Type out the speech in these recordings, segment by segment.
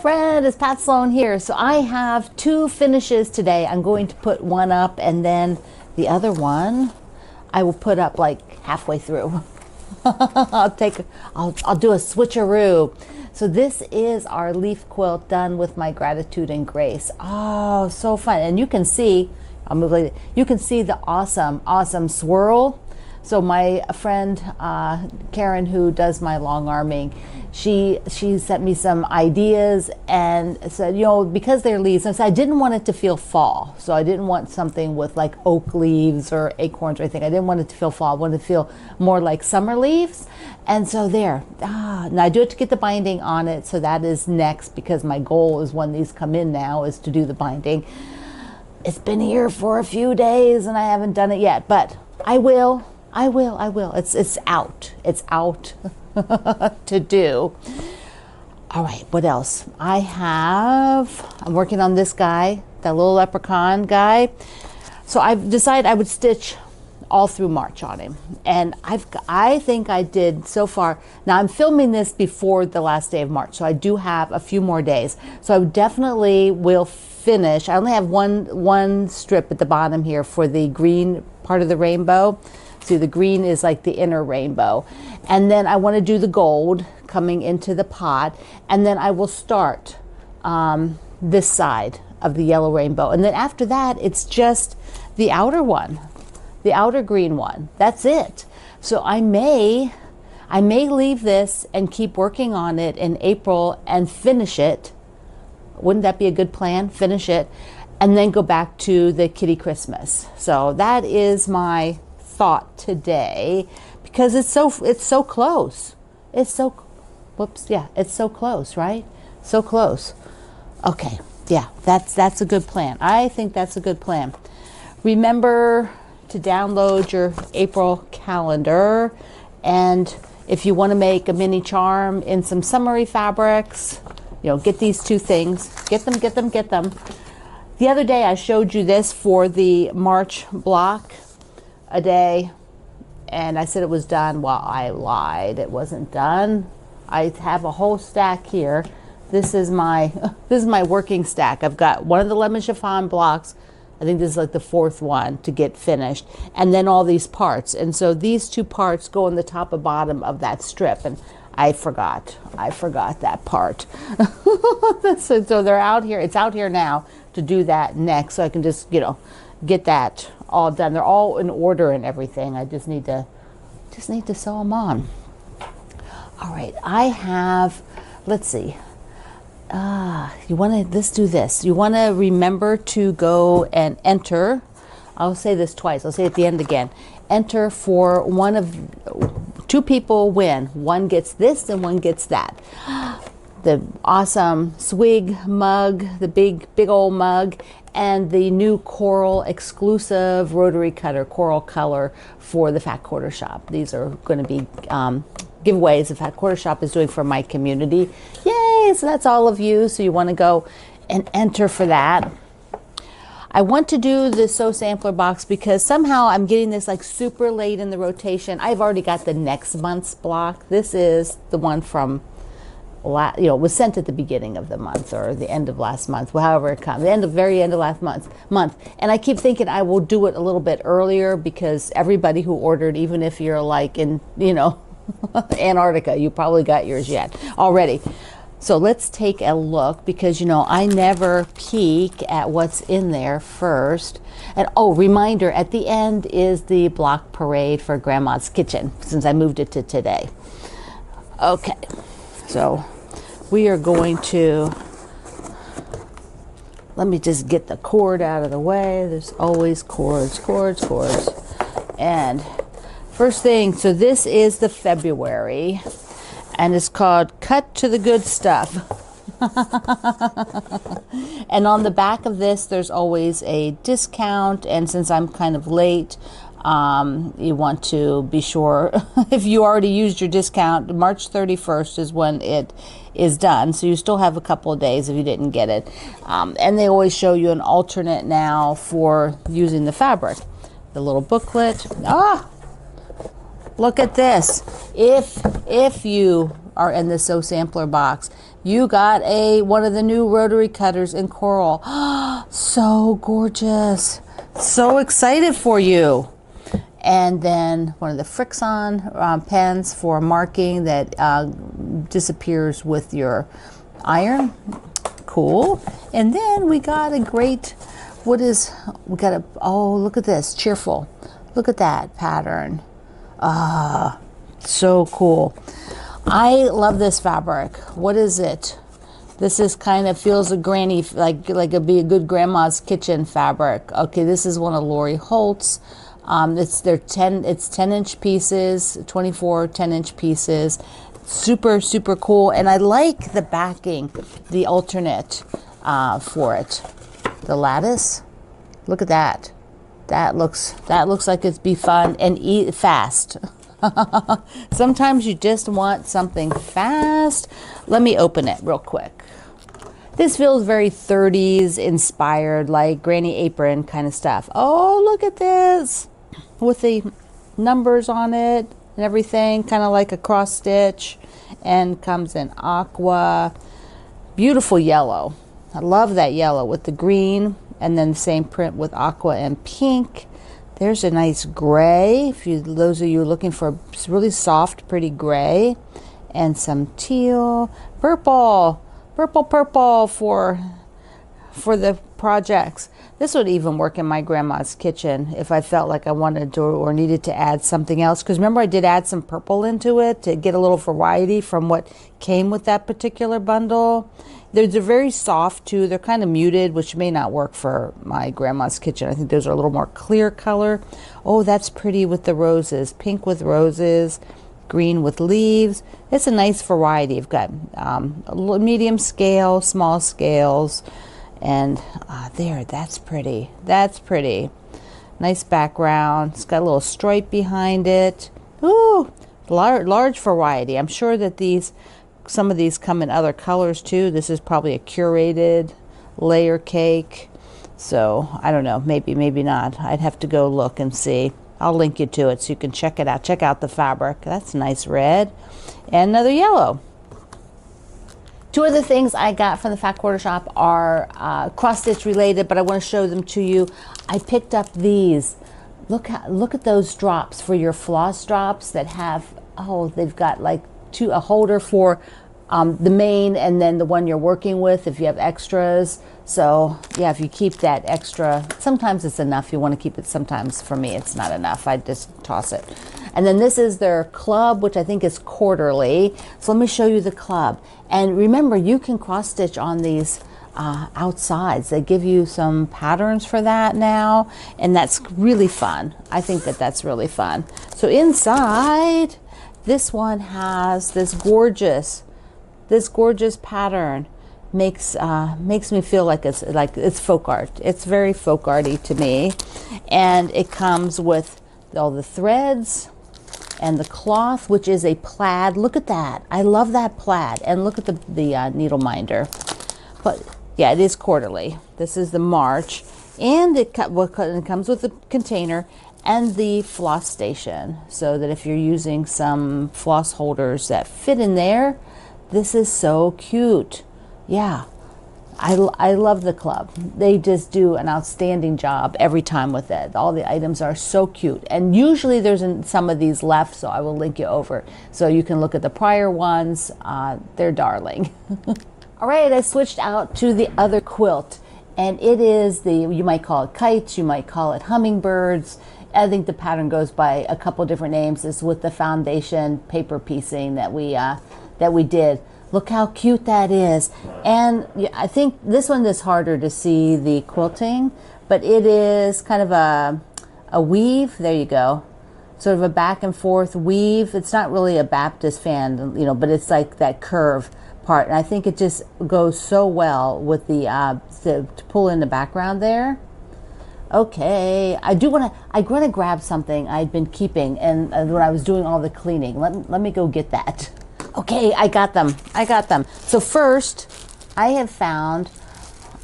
friend, it's Pat Sloan here. So I have two finishes today. I'm going to put one up and then the other one I will put up like halfway through. I'll do a switcheroo. So this is our leaf quilt done with my Gratitude and Grace. Oh, so fun. And you can see, you can see the awesome swirl. So my friend Karen, who does my long arming, she sent me some ideas and said, you know, because they're leaves, I said I didn't want it to feel fall. So I didn't want something with like oak leaves or acorns or anything. I didn't want it to feel fall. I wanted to feel more like summer leaves. And so there, now I do have to get the binding on it. So that is next, because my goal is when these come in now is to do the binding. It's been here for a few days and I haven't done it yet, but I will. It's out to do. All right, what else? I'm working on this guy, that little leprechaun guy. So I've decided I would stitch all through March on him. And I think I did so far. Now I'm filming this before the last day of March, so I do have a few more days. So I definitely will finish. I only have one strip at the bottom here for the green part of the rainbow. See, the green is like the inner rainbow. And then I want to do the gold coming into the pot. And then I will start this side of the yellow rainbow. And then after that, it's just the outer one, the outer green one. That's it. So I may leave this and keep working on it in April and finish it. Wouldn't that be a good plan? Finish it and then go back to the Kitty Christmas. So that is my thought today, because it's so close. It's so close, right? So close. Okay, yeah, that's a good plan. I think that's a good plan. Remember to download your April calendar, and if you want to make a mini charm in some summery fabrics, you know, get these two things. Get them. The other day I showed you this for the March block a day, and I said it was done. Well, I lied. It wasn't done. I have a whole stack here. This is my working stack. I've got one of the lemon chiffon blocks. I think this is like the fourth one to get finished, and then all these parts. And so these two parts go on the top and bottom of that strip, and I forgot that part. So they're out here. It's out here now to do that next, so I can just, you know, get that all done. They're all in order and everything. I just need to sew them on. All right, I have, let's see. Let's do this. You want to remember to go and enter. I'll say this twice. I'll say it at the end again. Enter for two people win. One gets this and one gets that. The awesome swig mug, the big old mug, and the new coral exclusive rotary cutter, coral color for the Fat Quarter Shop. These are going to be giveaways the Fat Quarter Shop is doing for my community. Yay! So that's all of you. So you want to go and enter for that. I want to do the Sew Sampler box because somehow I'm getting this like super late in the rotation. I've already got the next month's block. This is the one from was sent at the beginning of the month or the end of last month, however it comes, very end of last month. And I keep thinking I will do it a little bit earlier, because everybody who ordered, even if you're like in, you know, Antarctica, you probably got yours yet already. So let's take a look, because, you know, I never peek at what's in there first. And oh, reminder, at the end is the block parade for Grandma's Kitchen, since I moved it to today. Okay, so we are going to, let me just get the cord out of the way. There's always cords. And first thing, so this is the February, and it's called Cut to the Good Stuff. And on the back of this, there's always a discount, and since I'm kind of late, you want to be sure, if you already used your discount, March 31st is when it is done. So you still have a couple of days if you didn't get it. And they always show you an alternate now for using the fabric. The little booklet. Look at this. If you are in the Sew Sampler box. You got one of the new rotary cutters in coral. So gorgeous. So excited for you. And then one of the Frixon pens for marking that disappears with your iron. Cool. And then we got a great, oh, look at this, cheerful. Look at that pattern. So cool. I love this fabric. What is it? This is kind of feels a granny, like it'd be a good grandma's kitchen fabric. Okay, this is one of Lori Holt's. It's 10-inch pieces, 24 10-inch pieces. Super, super cool. And I like the backing, the alternate for it. The lattice. Look at that. That looks like it'd be fun and fast. Sometimes you just want something fast. Let me open it real quick. This feels very 30s inspired, like Granny Apron kind of stuff. Oh, look at this with the numbers on it and everything, kind of like a cross stitch, and comes in aqua. Beautiful yellow. I love that yellow with the green, and then the same print with aqua and pink. There's a nice gray, those of you looking for a really soft, pretty gray, and some teal, purple for the projects. This would even work in my grandma's kitchen if I felt like I wanted to or needed to add something else. Because remember, I did add some purple into it to get a little variety from what came with that particular bundle. They're very soft too. They're kind of muted, which may not work for my grandma's kitchen. I think those are a little more clear color. Oh, that's pretty with the roses. Pink with roses, green with leaves. It's a nice variety. You've got medium scale, small scales, and that's pretty. That's pretty. Nice background. It's got a little stripe behind it. Ooh, large variety. I'm sure that some of these come in other colors too. This is probably a curated layer cake. So I don't know, maybe not. I'd have to go look and see. I'll link you to it so you can check it out. Check out the fabric. That's a nice red. And another yellow. Two other things I got from the Fat Quarter Shop are cross-stitch related, but I want to show them to you. I picked up these. Look at those drops for your floss drops that have, they've got like a holder for the main and then the one you're working with if you have extras. So yeah, if you keep that extra, sometimes it's enough. You want to keep it. Sometimes for me it's not enough. I just toss it. And then this is their club, which I think is quarterly. So let me show you the club. And remember, you can cross stitch on these outsides. They give you some patterns for that now, and that's really fun. I think that's really fun. So inside, this one has this gorgeous pattern. Makes me feel like it's folk art. It's very folk arty to me, and it comes with all the threads and the cloth, which is a plaid. Look at that. I love that plaid. And look at the needle minder. But yeah, it is quarterly. This is the March, and it comes with the container and the floss station, so that if you're using some floss holders that fit in there, this is so cute. Yeah, I love the club. They just do an outstanding job every time with it. All the items are so cute. And usually there's some of these left, so I will link you over. So you can look at the prior ones. They're darling. All right, I switched out to the other quilt. And it is you might call it kites, you might call it hummingbirds. I think the pattern goes by a couple different names. It's with the foundation paper piecing that we did. Look how cute that is. And I think this one is harder to see the quilting, but it is kind of a weave. There you go. Sort of a back and forth weave. It's not really a Baptist fan, but it's like that curve part. And I think it just goes so well with the to pull in the background there. Okay, I want to grab something I'd been keeping, and when I was doing all the cleaning. Let me go get that. Okay, I got them. So first, I have found,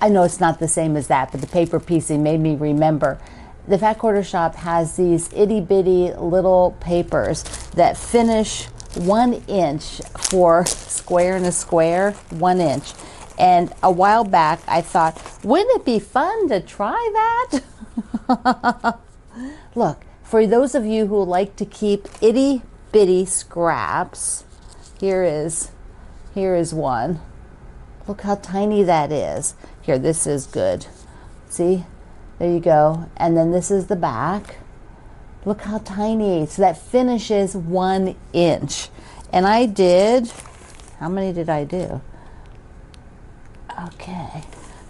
I know it's not the same as that, but the paper piecing made me remember. The Fat Quarter Shop has these itty bitty little papers that finish 1" for square and a square, 1". And a while back I thought, wouldn't it be fun to try that? Look, for those of you who like to keep itty bitty scraps, here is one. Look how tiny that is. Here, this is good. See, there you go. And then this is the back. Look how tiny. So that finishes 1". And I did, how many did I do? Okay,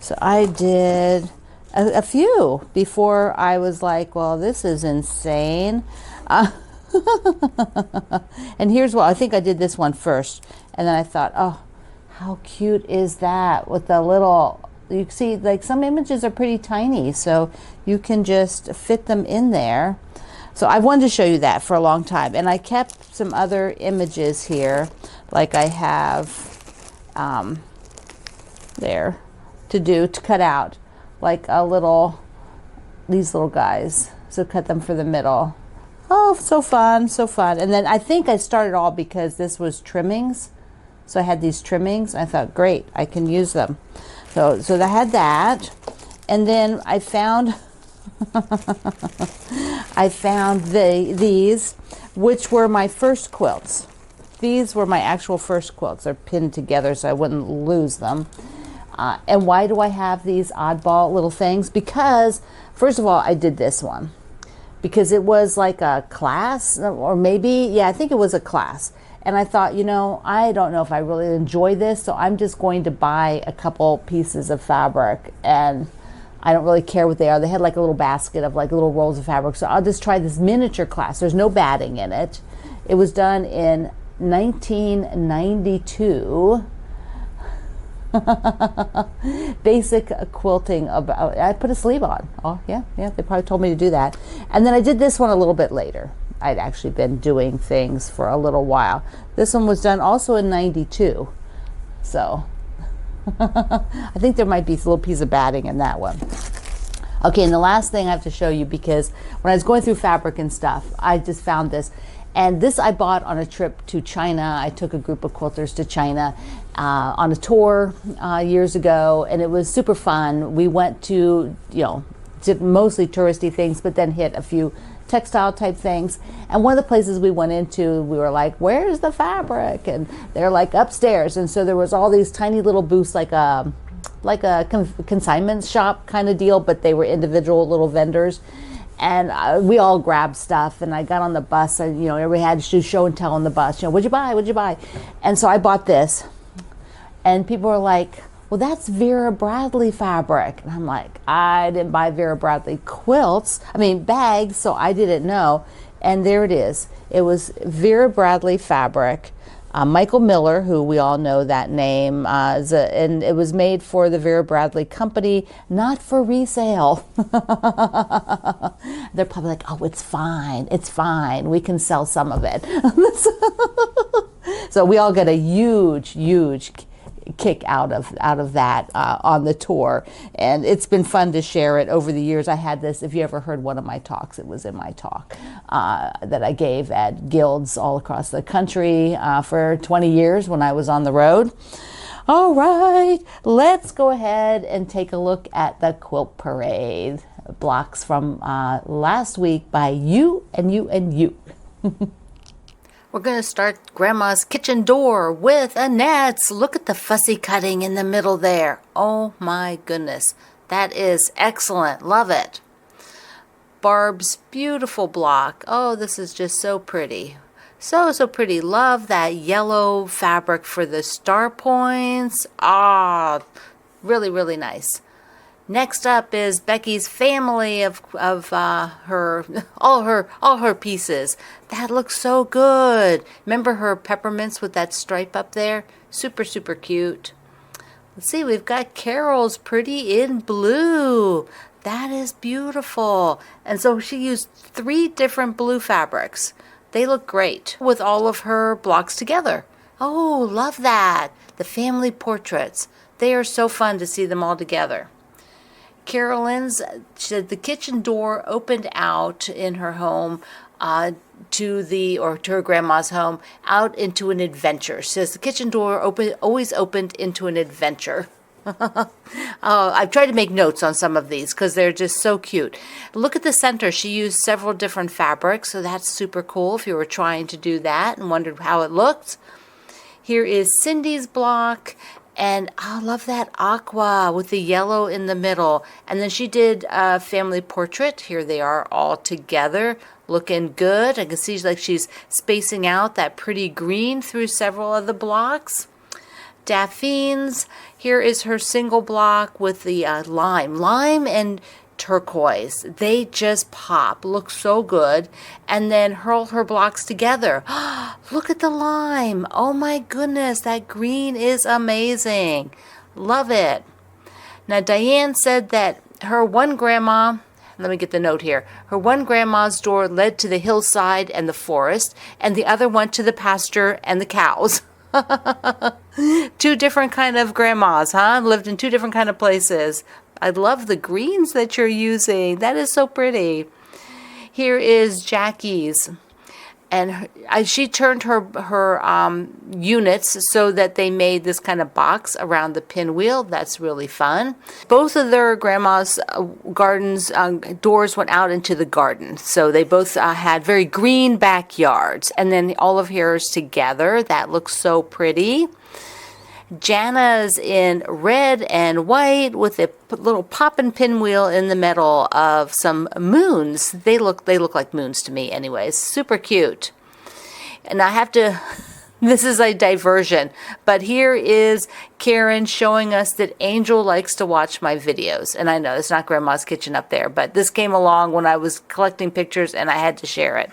so I did a few before I was like, well, this is insane. And here's what, I think I did this one first. And then I thought, oh, how cute is that with the little, you see, like some images are pretty tiny, so you can just fit them in there. So I wanted to show you that for a long time. And I kept some other images here, like I have there to cut out, like a little, these little guys. So cut them for the middle. Oh, so fun, so fun. And then I think I started all because this was trimmings. So I had these trimmings. I thought, great, I can use them. So I had that. And then I found these, which were my first quilts. These were my actual first quilts. They're pinned together so I wouldn't lose them. And why do I have these oddball little things? Because, first of all, I did this one. Because it was like a class, or maybe, yeah, I think it was a class. And I thought, you know, I don't know if I really enjoy this, so I'm just going to buy a couple pieces of fabric. And I don't really care what they are. They had like a little basket of like little rolls of fabric. So I'll just try this miniature class. There's no batting in it. It was done in 1992. Basic quilting. About, I put a sleeve on. Oh yeah, they probably told me to do that. And then I did this one a little bit later. I'd actually been doing things for a little while. This one was done also in 92. So I think there might be a little piece of batting in that one. Okay, and the last thing I have to show you, because when I was going through fabric and stuff, I just found this. And this I bought on a trip to China. I took a group of quilters to China on a tour years ago, and it was super fun. We went to, did mostly touristy things, but then hit a few textile type things. And one of the places we went into, we were like, where's the fabric? And they're like upstairs. And so there was all these tiny little booths, like a consignment shop kind of deal, but they were individual little vendors. And we all grabbed stuff, and I got on the bus, and everybody had to do show and tell on the bus. What'd you buy? What'd you buy? And so I bought this, and people were like, well, that's Vera Bradley fabric. And I'm like, I didn't buy Vera Bradley bags, so I didn't know. And there it is. It was Vera Bradley fabric. Michael Miller, who we all know that name, and it was made for the Vera Bradley company, not for resale. They're probably like, oh, it's fine, we can sell some of it. So we all get a huge kick out of that on the tour, and it's been fun to share it over the years. I had this, if you ever heard one of my talks, it was in my talk that I gave at guilds all across the country for 20 years when I was on the road. All right, let's go ahead and take a look at the quilt parade blocks from last week by you and you and you. We're going to start Grandma's kitchen door with Annette's. Look at the fussy cutting in the middle there. Oh my goodness. That is excellent. Love it. Barb's beautiful block. Oh, this is just so pretty. So pretty. Love that yellow fabric for the star points. Ah, really, really nice. Next up is Becky's family of her all her pieces. That looks so good. Remember her peppermints with that stripe up there? Super cute. Let's see, we've got Carol's pretty in blue. That is beautiful. And so she used 3 different blue fabrics. They look great with all of her blocks together. Oh, love that. The family portraits. They are so fun to see them all together. Carolyn's, she said the kitchen door opened out in her home to her grandma's home out into an adventure. She says the kitchen door always opened into an adventure. I've tried to make notes on some of these because they're just so cute. Look at the center. She used several different fabrics, so that's super cool if you were trying to do that and wondered how it looked. Here is Cindy's block, and I love that aqua with the yellow in the middle. And then she did a family portrait. Here they are all together, looking good. I can see like she's spacing out that pretty green through several of the blocks. Daphne's, here is her single block with the lime and turquoise. They just pop, look so good. And then hurl her blocks together. Look at the lime. Oh my goodness, that green is amazing. Love it. Now Diane said that her one grandma, let me get the note here. Her one grandma's door led to the hillside and the forest, and the other one to the pasture and the cows. Two different kind of grandmas, huh? Lived in two different kind of places. I love the greens that you're using. That is so pretty. Here is Jackie's. And she turned her units so that they made this kind of box around the pinwheel. That's really fun. Both of their grandma's gardens doors went out into the garden. So they both had very green backyards. And then all of hers together. That looks so pretty. Jana's in red and white with a little poppin' pinwheel in the middle of some moons. They look like moons to me anyways. Super cute. And I have to, this is a diversion, but here is Karen showing us that Angel likes to watch my videos. And I know it's not Grandma's Kitchen up there, but this came along when I was collecting pictures and I had to share it.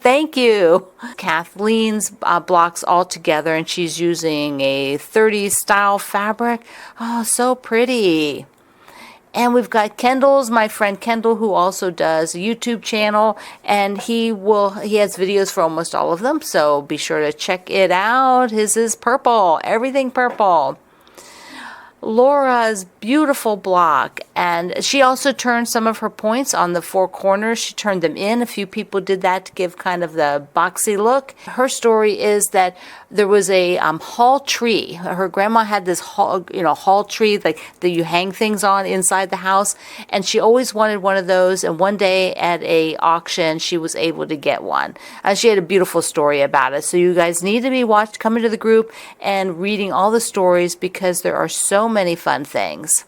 Thank you. Kathleen's blocks all together, and she's using a 30s style fabric. Oh, so pretty. And we've got Kendall's, my friend Kendall, who also does a YouTube channel, and he has videos for almost all of them, so be sure to check it out. His is purple, everything purple. Laura's beautiful block, and she also turned some of her points on the four corners. She turned them in. A few people did that to give kind of the boxy look. Her story is that there was a hall tree. Her grandma had this hall tree like that you hang things on inside the house, and she always wanted one of those. And one day at a auction, she was able to get one. She had a beautiful story about it. So you guys need to be coming to the group and reading all the stories because there are so many fun things.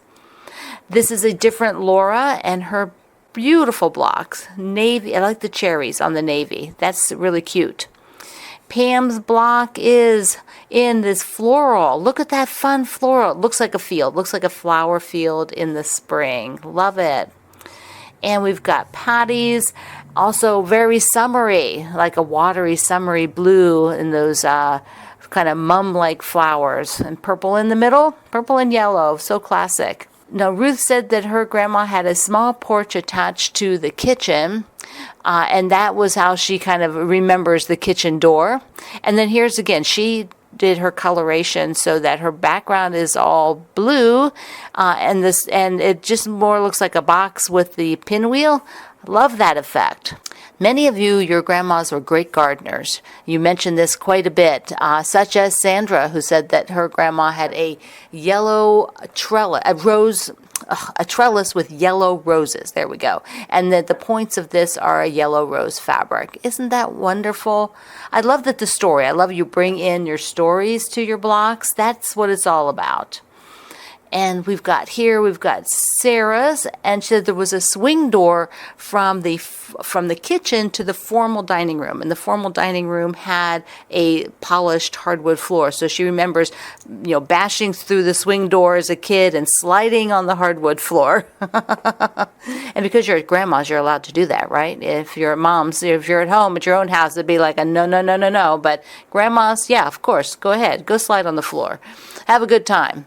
This is a different Laura and her beautiful blocks. Navy, I like the cherries on the navy. That's really cute. Pam's block is in this floral. Look at that fun floral. It looks like a field. Looks like a flower field in the spring. Love it. And we've got Patty's, also very summery, like a watery summery blue in those kind of mum-like flowers, and purple in the middle, purple and yellow, so classic. Now, Ruth said that her grandma had a small porch attached to the kitchen, and that was how she kind of remembers the kitchen door. And then here's again, she did her coloration so that her background is all blue, and it just more looks like a box with the pinwheel. Love that effect. Many of you, your grandmas were great gardeners. You mentioned this quite a bit, such as Sandra, who said that her grandma had a yellow trellis, a trellis with yellow roses. There we go. And that the points of this are a yellow rose fabric. Isn't that wonderful? I love that the story. I love you bring in your stories to your blocks. That's what it's all about. And we've got Sarah's, and she said there was a swing door from the kitchen to the formal dining room, and the formal dining room had a polished hardwood floor. So she remembers, bashing through the swing door as a kid and sliding on the hardwood floor. And because you're at grandma's, you're allowed to do that, right? If you're at mom's, if you're at home at your own house, it'd be like a no. But grandma's, yeah, of course, go ahead, go slide on the floor, have a good time.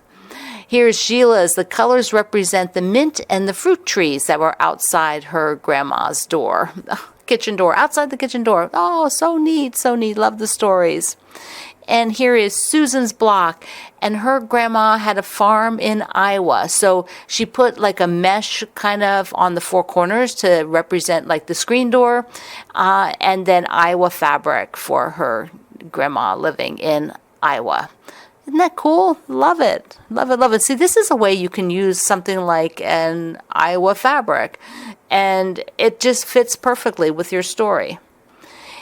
Here's Sheila's. The colors represent the mint and the fruit trees that were outside her grandma's door. kitchen door, outside the kitchen door. Oh, so neat, so neat. Love the stories. And here is Susan's block. And her grandma had a farm in Iowa. So she put like a mesh kind of on the four corners to represent like the screen door. And then Iowa fabric for her grandma living in Iowa. Isn't that cool? Love it. Love it, love it. See, this is a way you can use something like an Iowa fabric. And it just fits perfectly with your story.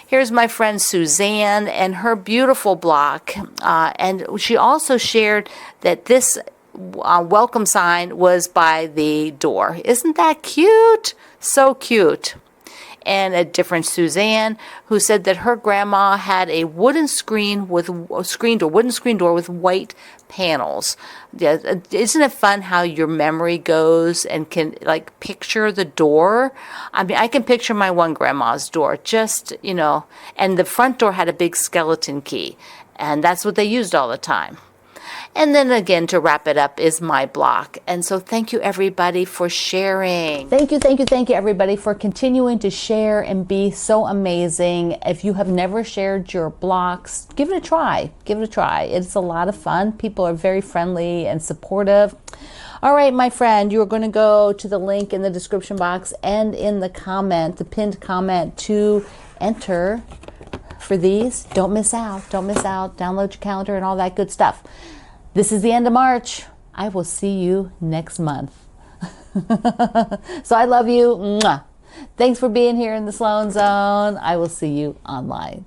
Here's my friend Suzanne and her beautiful block. And she also shared that this welcome sign was by the door. Isn't that cute? So cute. And a different Suzanne who said that her grandma had a wooden screen door with white panels. Yeah, isn't it fun how your memory goes and can like picture the door? I mean, I can picture my one grandma's door, just, and the front door had a big skeleton key, and that's what they used all the time. And then again, to wrap it up is my block. And so thank you everybody for sharing. Thank you everybody for continuing to share and be so amazing. If you have never shared your blocks, give it a try. Give it a try. It's a lot of fun. People are very friendly and supportive. All right, my friend, you are going to go to the link in the description box and in the pinned comment to enter for these. Don't miss out. Don't miss out. Download your calendar and all that good stuff. This is the end of March. I will see you next month. So I love you. Mwah. Thanks for being here in the Sloan Zone. I will see you online.